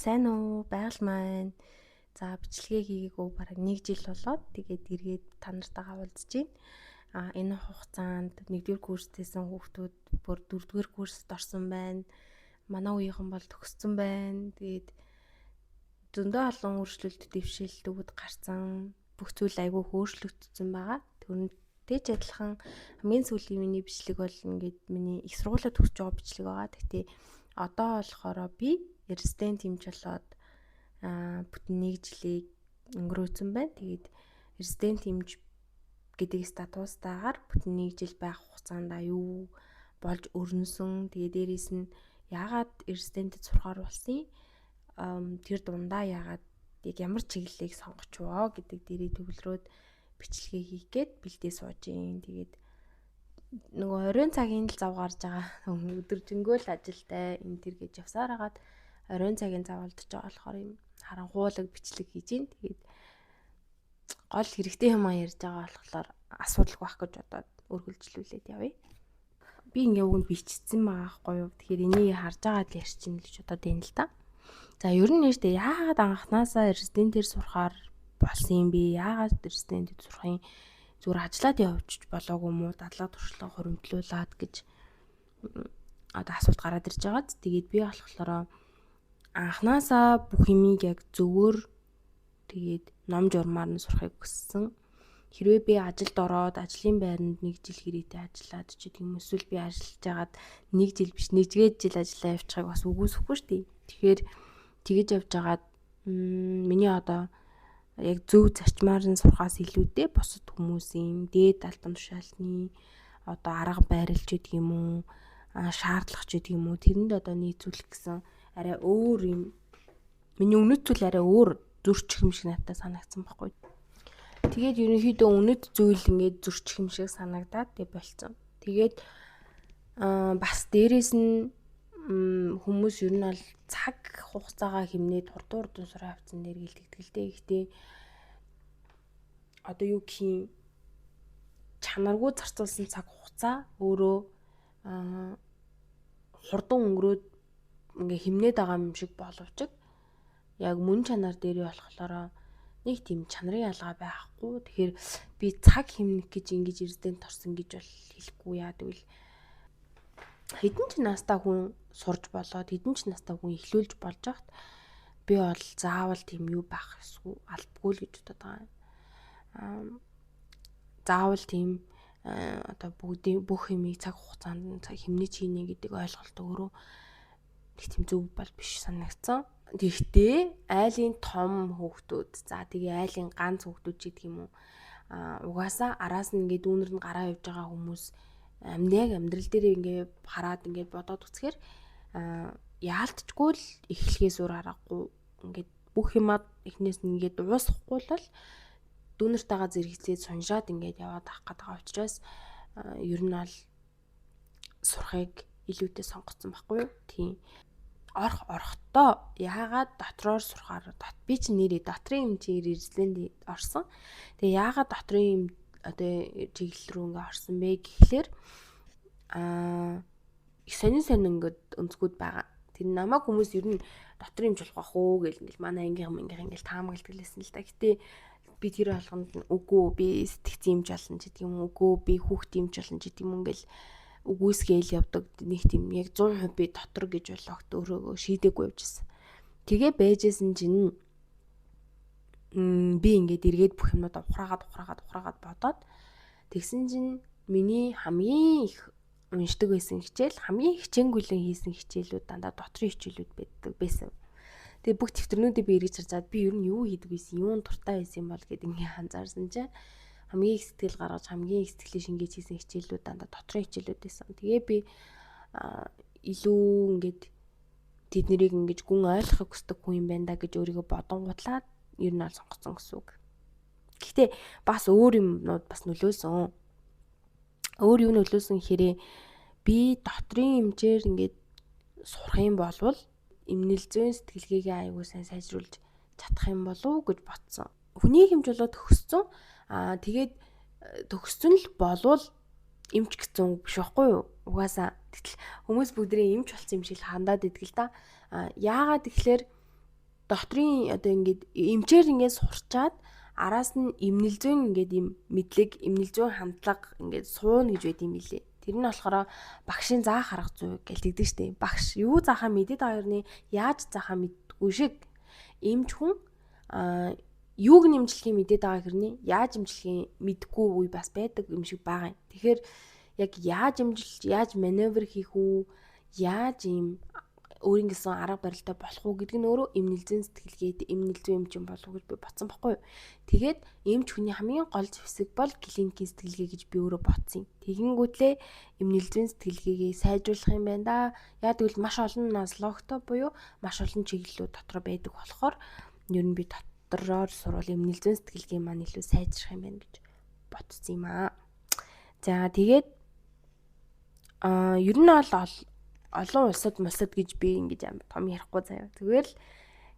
Сайн уу? Байгаль маань. За бичлэгээ хийгээгүй бараг 1 жил болоод тэгээд эргээд та нартайгаа уулзж байна. Энэ хугацаанд 1-р курстээсэн хүүхдүүд бүр 4-р курст орсон байна. Манай үеийнхэн бол төгссөн байна. Тэгээд зөндөө олон өөрчлөлт дэвшилтүүд гарсан. Бүх зүйл айгүй өөрчлөгдсөн байгаа. Тэрнтэй ч адилхан хамгийн сүүлийн миний бичлэг бол ингээд миний их сургуулиуд төгсөж байгаа бичлэг байгаа. Тэгтээ одоо болохоор би резидент хэмж болоод бүтэн 1 жилийг өнгөрөөсөн байна. Тэгээд резидент хэмж гэдэг статустаагаар бүтэн 1 жил байх хугацаанд юу болж өрнөсөн. Тэгээд дээрээс нь яагаад резидентэд сурахаар болсон тэр дундаа яагаад яг ямар чиглэлийг сонгоч воо гэдэг дээрээ төвлөрөөд бичлэгээ хийх гээд бэлдээ сууж юм. Тэгээд нөгөө оройн цагийн л зав гарч байгаа өдөржингөө л ажилтай энэ төр гэж явсаар хагаад оройн цагийн зав олдож байгаа болохоор юм харанхуулаг бичлэг хийж гин. Тэгээд гол хэрэгтэй юм ярьж байгаа болохоор асуудал байх гэж бодоод өргөлжлүүлээд явъя. Би ингээ үгэнд бичсэн байгаа байхгүй юу. Тэгэхээр энийг харж байгаа л ярьчин л гэж бодоод байна л да. За ер нь нэртэй яагаад анханасаа резидентээр сурахаар болсон юм бэ? Яагаад резидентэд сурахын зүгээр ажиллаад явчих болоогүй мó дадлага туршлага хуримтлуулад гэж одоо асуулт гараад ирж байгааз. Тэгээд би болохоор анханасаа бүх юмыг яг зөвөр тэгээд ном журмаар нь сурахыг хүссэн. Хэрвээ би ажилд ороод ажлын байранд 1 жил хэрээтэй ажиллаад ч гэдэг юм эсвэл би ажиллаж байгаад 1 жил биш 1-р жил ажиллаа явчихыг бас үгүйсэхгүй шүү дээ. Тэгэхээр тэгэж явж байгаад миний одоо яг зөв зарчмаар нь сурахаас илүүтэй бусад хүмүүсийн дээд албан тушаалны одоо арга байрлж гэдэг юм уу шаардлага ч гэдэг юм уу тэрэнд одоо нийцүүлэх гэсэн арай өөр юм миний үнэт зүйл арай өөр зөрчих юм шиг надад санагдсан байхгүй. Тэгээд ерөнхийдөө үнэт зүйл ингээд зөрчих юм шиг санагдаад тэг болцсон. Тэгээд бас дээрэс нь хүмүүс ер нь бол цаг хугацаагаа хэмнээд хурдан сурах хавцан дээр гэлтгэлтэй ихтэй одоо юу гэх юм чанаргүй зарцуулсан цаг хугацаа өөрөө хурдан өнгөрөөд ингээ хэмнээд байгаа юм шиг боловч яг мөн чанар дээрээ болохоор нэг тийм чанарын ялгаа байхгүй. Тэгэхээр би цаг хэмнэх гэж ингэж резидент орсон гэж бол хэлэхгүй яа. Тэгвэл хэдэн ч настай хүн сурж болоод хэдэн ч настай хүн эхлүүлж болж байхад би бол заавал тийм юу байх эсвэл албагүй л гэж бодод байгаа. Заавал тийм одоо бүх юмыг цаг хугацаанд цаг хэмнэж хийнэ гэдэг ойлголт өөрөө нэг тийм зөв бол биш санагдсан. Тэгэхдээ айлын том хүүхдүүд за тэгээ айлын ганц хүүхдүүд ч гэдэг юм уу угаасаа араас нь ингээд дүүнэр нь гараа явж байгаа хүмүүс яг амьдрал дээр ингээд хараад ингээд бодоод үзэхээр яалтчгүй л эхлэхээс өөр аргагүй ингээд бүх юмаа эхнээс нь ингээд уусахгүй бол дүүнэртэйгээ зэрэгцээд сунжаад ингээд яваад авах гэдэг учраас ер нь бол сурахыг илүүтэй сонгоцсон байхгүй юу? Тийм. Орохдоо яагаад дотроор сурахаар би чи нэрээ дотрын хэмжээр резидент орсон. Тэгээ яагаад дотрын юм одоо чиглэл рүү ингээ орсон бэ гэхлээр сонин ингээд өнцгүүд байгаа. Тэр намайг хүмүүс ер нь дотрын хэмж болох уу гэл ингээл манай ангийнхан ингээл таамагладаг лээсэн л да. Гэтэ би тэр болгонд үгүй би сэтгцэн хэмж болно ч гэдэг юм үгүй би хүүхдийн хэмж болно ч гэдэг юм ингээл үгүйсгээл явдаг нэг тийм яг 100% би дотор гэж болгохт өөрөө шийдэггүй явжсэн. Тэгээ байжсэн чинь би ингээд эргээд бүх юмудаа ухраагаад бодоод тэгсэн чинь миний хамгийн их уншдаг байсан хичээл хамгийн хичээнгүйлэн хийсэн хичээлүүд дандаа дотрын хичээлүүд байсан. Тэгээ бүх тэмдэгтэрнүүдийг би эргэж харж би ер нь юу хийдэг байсан, юунд дуртай байсан юм бол гэд ингээд анзаарсан чинь хамгийн их сэтгэл гаргаж хамгийн их сэтгэлээ шингээж хийсэн хичээлүүд дандаа дотрын хичээлүүд байсан. Тэгээ би илүү ингээд тэднийг ингэж гүн ойлгохыг хүсдэг хүн юм байна да гэж өөрийгөө бодонгуудлаад ер нь аль сонгоцсон гэсэн үг. Гэхдээ бас өөр юмнууд бас нөлөөсөн. Өөр юу нөлөөсөн гэхээр би дотрын хэмжээр ингээд сурах юм болвол эмнэл зүйн сэтгэлгээгээ аягүй сайн сайжруулж чадах юм болов уу гэж бодсон. Хүний хэмж болоод төгссөн. Тэгээд төгссөн л болвол эмч гэсэн үг биш байхгүй юу? Угаасаа тэгэл хүмүүс бүгдээ эмч болсон юм шиг хандаад идэгэл да. Яагаад тэгэхээр докторийн одоо ингээд эмчээр ингээд сурчаад араас нь эмнэл зүйн ингээд юм мэдлэг, эмнэл зүйн хандлага ингээд сууна гэж байд юм билээ. Тэр нь болохоор багшийн заах арга зүй гэж тэгдэг штеп. Багш юу заахаа мэдээд байгаа юм, яаж заахаа мэдгүй шиг эмч хүн юуг нэмжлэхийг мэдээд байгаа хэрнээ яаж имжлэхийг мэдгүй үе бас байдаг юм шиг байгаа юм. Тэгэхээр яг яаж имжилж, яаж маневр хийх үү, яаж ийм өөрийн гэсэн арга барилтай болох уу гэдг нь өөрөө эмнэл зүйн сэтгэлгээд эмнэл зүйн эмч юм болов уу гэж би бодсон байхгүй юу. Тэгээд эмч хүний хамгийн гол зэвсэг бол клиникийн сэтгэлгээ гэж би өөрөө бодсон юм. Тэгэнгүүтлээ эмнэл зүйн сэтгэлгээгээ сайжруулах юм байна да. Яг тэгвэл маш олон нозологтой буюу маш олон чиглэлүүд дотор байдаг болохоор ер нь би дотороор сурвал эмнэл зүйн сэтгэлгээ маань илүү сайжрах юм байна гэж бодсон юм аа. За тэгээд ер нь бол олон улсад гэж би ингэж амар том ярихгүй заяа. Зүгээр л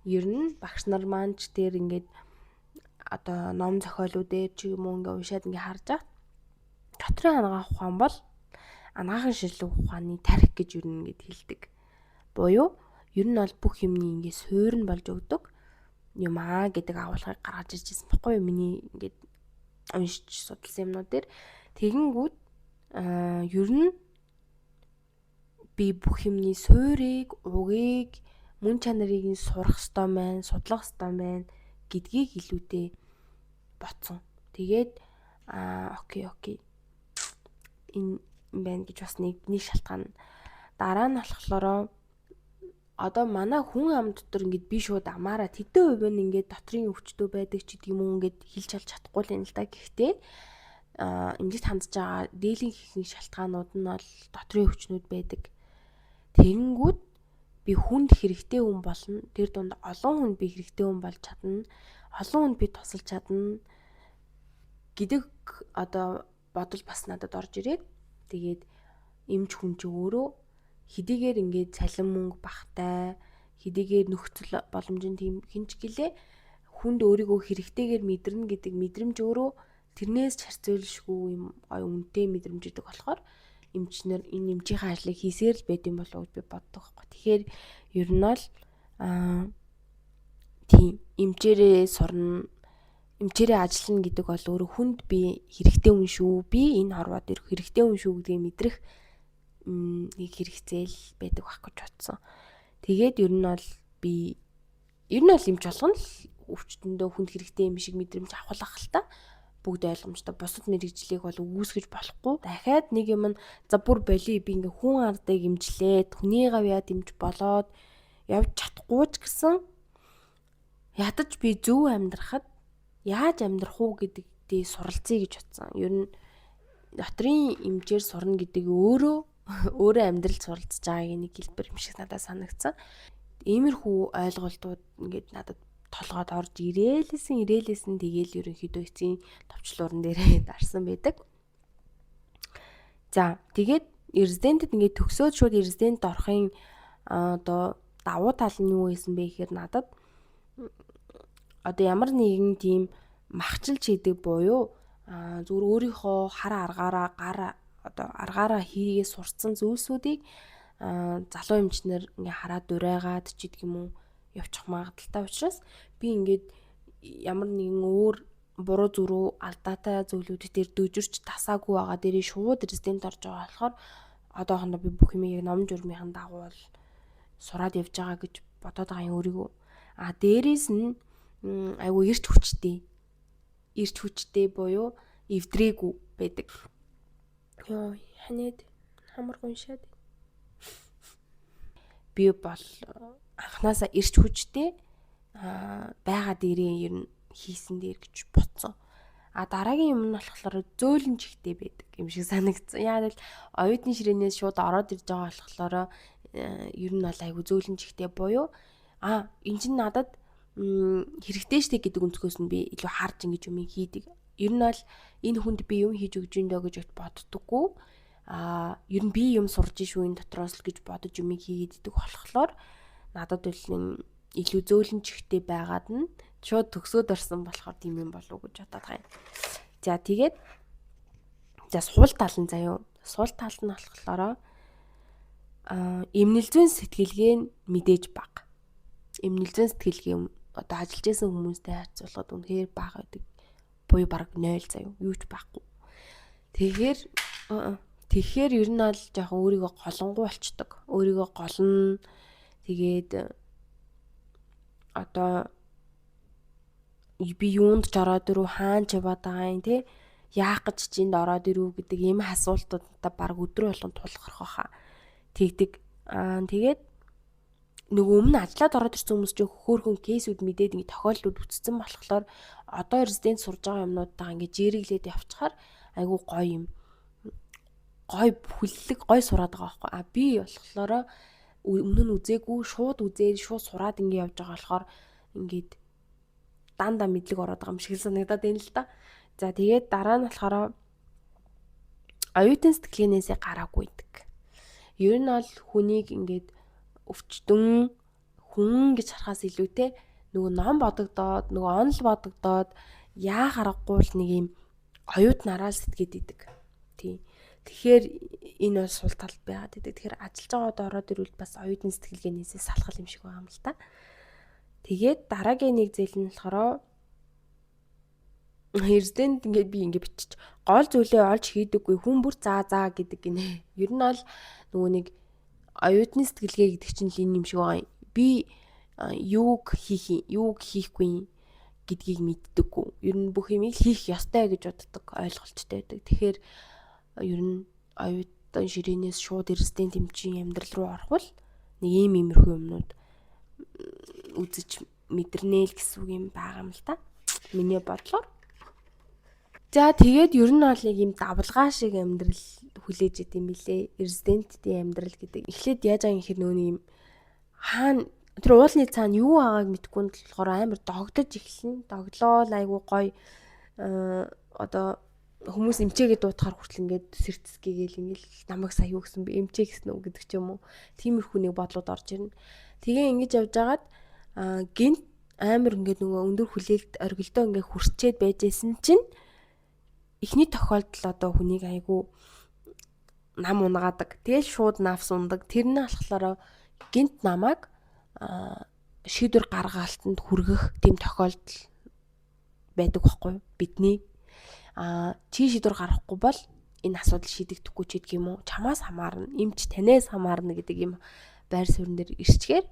ер нь багш нар маань ч тэр ингээд одоо ном зохиолуудээр ч юм уу ингээ уншаад ингээ харж байгаа. Дотрын анагаах ухаан бол анагаахын шинжилгээ ухааны тарих гэж ер нь ингээд хэлдэг. Буюу ер нь бол бүх юмний ингээ суурь нь болж өгдөг юм аа гэдэг агуулгыг гаргаж ирж байсан байхгүй юу? Миний ингээд уншиж судалсан юмнууд дээр тэгэнгүүт ер нь би бүх юмний суурийг, угийг, мөн чанарыг нь сурах ёстой байна, судлах ёстой байна гэдгийг илүүтэй бодсон. Тэгээд окей. Энэ байна гэж бас нэг шалтгаан. Дараа нь болохоор одоо манай хүн ам дотор ингээд би шууд амаараа тэдэн хувь нь ингээд дотрын өвчтөө байдаг ч гэдэг юм уу ингээд хэлж алж чадахгүй л юм л да. Гэхдээ эмнэлэгт хандж байгаа дээлийн хийхний шалтгаанууд нь бол дотрын өвчнүүд байдаг. Тэгэнгүүт би хүнд хэрэгтэй хүн болно. Тэр дунд олон хүнд би хэрэгтэй хүн болж чадна. Олон хүнд би тусалж чадна гэдэг одоо бодол бас надад орж ирээд тэгээд эмч хүн ч өөрөө хэдийгээр ингээд цалин мөнгө багтай, хэдийгээр нөхцөл боломжийн тийм хинч гэлээ хүнд өөрийгөө хэрэгтэйгээр мэдэрнэ гэдэг мэдрэмж өөрөө тэрнээс харьцуулшгүй юм гой үнэтэй мэдрэмж идэг болохоор эмчнэр энэ эмчийн ажлыг хийсээр л байд юм болов уу гэж би боддог байхгүй. Тэгэхээр ер нь бол тийм эмчээрээ сурна, эмчээрээ ажиллана гэдэг бол өөрөө хүнд би хэрэгтэй хүн шүү, би энэ хорвоод ирэх хэрэгтэй хүн шүү гэдгийг мэдрэх нэг хэрэгцээл байдаг байх гэж бодсон. Тэгээд ер нь бол эмч болгоно л өвчтөндөө хүнд хэрэгтэй юм шиг мэдрэмж авахлах л та. Бүгд ойлгомжтой. Бусад мэрэгжлийг бол үүсгэж болохгүй. Дахиад нэг юм нь за бүр боли би ингээ хүн ардыг имжлээд хүний гавьяа дэмж болоод явж чадахгүй ч гэсэн ядаж би зөв амьдрахад яаж амьдрах уу гэдэгтээ суралцъя гэж бодсон. Ер нь дотрийн эмчээр сурна гэдэг өөрөө амьдрал суралцж байгааг нэг хэлбэр юм шиг надад санагдсан. Иймэрхүү ойлголтууд ингээд надад толгойд орж ирээлсэн тэгээл ерөнхийдөө эцсийн товчлуурн дээрээ дарсан байдаг. За тэгээд резидентэд ингээд төгсөөд шууд резидент орохын одоо давуу тал нь юу байсан бэ гэхээр надад одоо ямар нэгэн тийм махчилж хийдэг буюу зүгээр өөрийнхөө аргаараа хийгээ сурцсан зүйлсүүдийг залуу эмчнэр ингээ хараад урайгаад ч гэдэг юм уу явчих магадaltaй учраас би ингээд ямар нэгэн өөр буруу зүрүү алдаатай зүйлүүд дээр дөжөрч тасаагүй байгаа дээрээ шууд резидент орж байгаа болохоор одоохондоо би бүх юмыг ном журмынхан дагуу бол сураад явж байгаа гэж бодоод байгаа юм өөрийгөө. Дээрээс нь айгу эрч хүчтэй буюу эвдрээгүй байдаг. Йоо ханаад хамар гуншаад би бол анханасаа эрч хүчтэй байгаа дээрээ ер нь хийсэн дээр гэж бодсон. Дараагийн юм нь болохоор зөөлөн чихтэй байдаг юм шиг санагдсан. Яг л оюутны ширээнээс шууд ороод ирж байгаа болохоор ер нь бол айгу зөөлөн чихтэй буюу энэ чинь надад хэрэгтэй штэ гэдэг өнцгөөс нь би илүү харж ингэж юм хийдэг. Ер нь бол энэ хүнд би юм хийж өгч өндөө гэж боддоггүй. Ер нь би юм сурж шүү энэ дотроос л гэж бодож юм хийгээд идэх болохоор надад бол илүү зөөлөн чихтэй байгаад нь шууд төгсөөд орсон болохоор тийм юм болов уу гэж бодоод байгаа юм. За тэгээд сул тал нь заяа. Сул тал нь болохоор эмнэл зүйн сэтгэлгээ нь мэдээж бага. юм нэлээд сэтгэлгээ одоо ажиллаж байсан хүмүүстэй харьцуулахад үнэхээр бага байдаг. Буюу бараг 0 заяа юу ч байхгүй. Тэгэхээр ер нь аль жоохон өөрийгөө голонгуй болчдөг. Өөрийгөө голно. Тэгээд одоо би юунд ч ороод ирүү, хаан ч яваад байгаа юм те. Яах гэж чинд ороод ирүү гэдэг ийм асуултуудаа баг өдрө болгон тулгарх байхаа. Тэгдэг. Тэгээд нөгөө өмнө ажиллаад ороод ирсэн хүмүүс чинь хөөхөн кейсүүд мэдээд ингэ тохиолдлууд үтцсэн болохоор одоо резидент сурж байгаа юмнуудаа ингэ жирэглээд явчихаар айгүй гоё юм. Гоё хүллэг гоё сураад байгаа байхгүй. Би болохоор өмнө нь үзээгүй шууд үзээд шууд сураад ингэ явж байгаа болохоор ингээд дандаа мэдлэг ороод байгаа юм шиг санагдаад байна л да. За тэгээд дараа нь болохоор оюутан сэтгэлгээнээсээ гараагүй идэг. Ер нь бол хүнийг ингээд өвчтөн хүн гэж харахаас илүүтэй нөгөө ном бодогдоод нөгөө онол бодогдоод яа харахгүй л нэг юм оюут нараа сэтгээд идэг. Тий. Тэгэхээр энэ бол сул тал байгаад идэг. Тэгэхээр ажиллаж байгаад ороод ирвэл бас оюутан сэтгэлгээнээсээ салхал юм шиг байгаа юм л та. Тэгээд дараагийн нэг зээл нь болохоор резидент ингээд би ингээд бичиж гол зүйлээ олж хийдэггүй хүн бүр заа гэдэг гинэ. Ер нь бол нөгөө нэг оюутны сэтгэлгээ гэдэг чинь л энэ юм шиг байгаа. Би юуг хийхгүй гэдгийг мэддэггүй. Ер нь бүх юмыг хийх ёстой гэж боддог, ойлголттой байдаг. Тэгэхээр ер нь оюутан ширээнээс шууд резидент эмчийн амьдрал руу орохвол нэг ийм иймэрхүү юмнууд үзэж мэдэрнэ л гэсэн үг юм байгаа юм л та. Миний бодлоор. За тэгээд ер нь бол нэг юм давлгаа шиг амьдрал хүлээж идэм билээ. Резидентийн амьдрал гэдэг. Эхлээд яаж байгаа юм хэр нөө юм хаана тэр уулны цаана юу байгааг мэдэхгүй нь болохоор амар догдож эхэлнэ. Догдлоо айгу гоё одоо хүмүүс эмчээгээ дуутахаар хүртэл ингээд сэрцгээгээл ингээл намайг сая юу гэсэн би эмчээ гэсэн үг гэдэг ч юм уу. Тиймэрхүү нэг бодлууд орж ирнэ. Тэгээ ингэж явж агаад гинт амар ингээд нөгөө өндөр хүлээлт оргилдоо ингээд хүрчээд байжсэн чинь эхний тохиолдол одоо хүнийг айгу нам унгаадаг. Тэгэл шууд навс ундаг. Тэр нь болохоор гинт намайг шийдвэр гаргалтанд хүргэх тийм тохиолдол байдаг байхгүй бидний чи шийдвэр гаргахгүй бол энэ асуудал шийдэгдэхгүй ч гэдэг юм уу чамаас хамаарна эмч танаас хамаарна гэдэг юм байр суурин дээр ирчгээр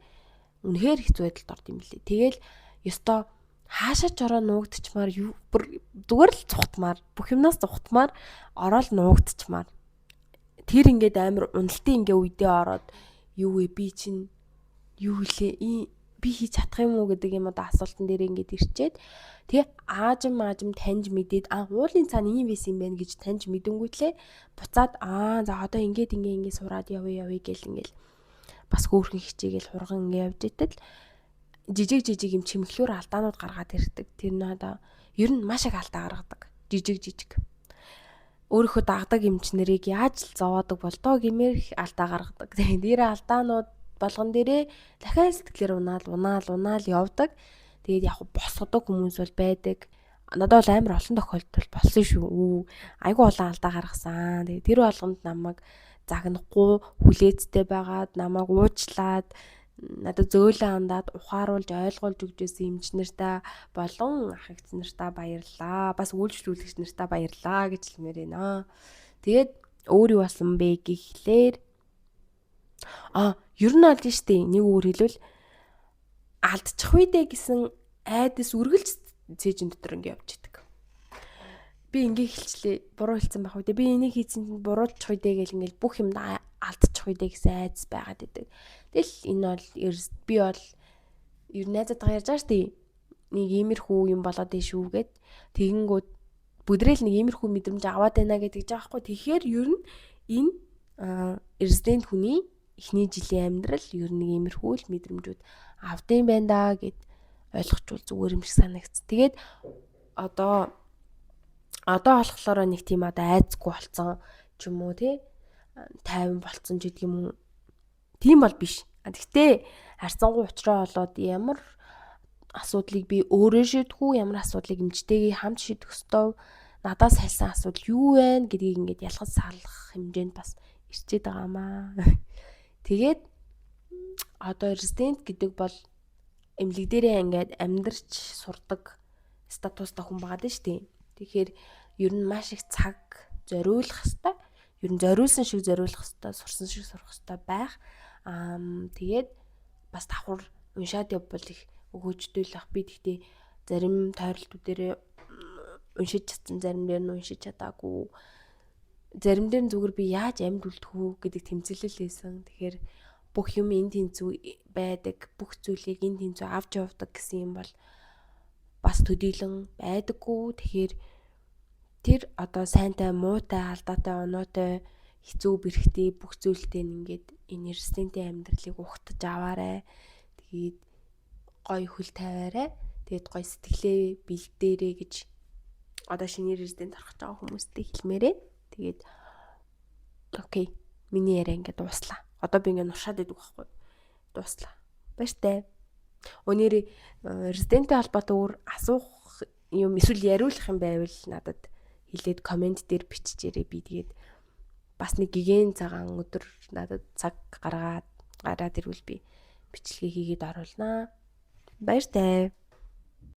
үнэхээр хэцүү байдалд орд юм билээ. Тэгэл ёстой хаашаач ороо нуугдчихмаар зүгээр л цухтмаар бүх юмнаас цухтмаар ороод нуугдчихмаар тэр ингээд амар уналтын ингээ үедээ ороод юу вэ би чинь юу хэлээ би хийж чадах юм уу гэдэг юм одоо асуултан дээр ингээд ирчээд тэгээ аажим таньж мэдээд уулын цаана ийм байсан юм байна гэж таньж мэдэнгүүтлээ буцаад за одоо ингээд сураад явъя гэл ингээл бас хөөрхөн хичээгээл хурган ингээ явж итэл жижиг юм чимэглүүр алдаанууд гаргаад ирдэг. Тэр нь одоо ер нь маш их алдаа гаргадаг. Жижиг. Өөрийнхөө дагдаг эмчнэрийг яаж л зовоодог болдоо гэмээр их алдаа гаргадаг. Тэгээд нэр алдаанууд болгон дээрээ дахиад сэтгэлээр унаал явдаг. Тэгээд яг босгодог хүмүүс бол байдаг. Надад бол амар олон тохиолдол болсон шүү. Айгу олон алдаа гаргасан. Тэгээд тэр болгонд намайг загнахгүй хүлээцтэй байгаад намайг уучлаад надад зөөлөн андаад ухааруулж ойлгуулж өгчээсэн эмчнэртээ болон ах эгч нартаа баярлаа. Бас үйлчлүүлэгч нартаа баярлаа гэж хэлмээр байна. Тэгээд өөр юу болсон бэ гэхлээр ер нь аль нь штэ нэг өөр хэлвэл алдчих үедээ гэсэн айдас үргэлж цээжин дотор ингэ явж идэг. Би ингээ хэлчлээ буруу хэлсэн байх үү. Би энийг хийсэн чинь буруутчих үедээ гэл ингээл бүх юм алдчих үедээ гэсэн айдас байгаад идэг. Тэгэл энэ бол би бол ер нь найзаатайгаа ярьж байгаа штэ. Нэг иймэрхүү юм болоод дээ шүү гэд. Тэгэнгүүт бүдрээл нэг иймэрхүү мэдрэмж аваад байна гэдэг жаа байхгүй. Тэгэхээр ер нь энэ резидент хүний эхний жилийн амьдрал ер нь иймэрхүү л мэдрэмжүүд авдсан байна да гэд ойлгочвол зүгээр юм шиг санагц. Тэгээд одоо болохоор нэг тийм одоо айцгүй болцсон ч юм уу тий 50 болцсон ч гэдэг юм уу. Тийм бол биш. Гэхдээ харьцангуй уучраа болоод ямар асуудлыг би өөрөө шийдэхгүй, ямар асуудлыг эмчтэйгээ хамт шийдэх ёстой, надаас хэлсэн асуудал юу вэ гэдгийг ингээд ялгаж саалгах хэмжээнд бас ирчээд байгаамаа. Тэгээд одоо резидент гэдэг бол эмнэлэг дээрээ ингээд амьдарч сурдаг статустай хүн байгаа дээ шүү дээ. Тэгэхээр ер нь маш их цаг зориулах хэрэгтэй. Ер нь зориулсан шиг зориулах хэрэгтэй, сурсан шиг сурах хэрэгтэй байх. Тэгээд бас давхар уншаад явбал их өгөөждөйлөх. Би тэгтээ зарим тойролтууд дээр уншиж чадсан, зарим дээр нь уншиж чадаагүй. Зарим дээр нь зүгээр би яаж амьд үлдэх үү гэдэг тэмцэлэл байсан. Тэгэхээр бүх юм энд тэнцүү байдаг, бүх зүйлийг энд тэнцүү авч явдаг гэсэн юм бол бас төдийлөн байдаггүй. Тэгэхээр тэр одоо сайнтай, муутай, алдаатай, оноотой, хэцүү бэрхтээ бүх зүйлтэй ингээд энэ резидентийн амьдралыг ухтаж аваарай. Тэгээд гоё хөл тавиарай. Тэгээд гоё сэтгэлээ бэлдээрэй гэж одоо шинээр резидент орох гэж байгаа хүмүүстээ хэлмээрээ. Тэгээд окей, миний яриа ингээд дууслаа. Одоо би ингээд нуршаад байдаг байхгүй. Дууслаа. Баяртай. Өнөөдөр резиденттэй холбоотой өөр асуух юм эсвэл яриулах юм байвал надад хэлээд комент дээр биччихээрэй. Би тэгээд бас нэг гигэн цагаан өдөр надад цаг гаргаад ирвэл би бичлэгээ хийгээд оруулнаа. Баяртай.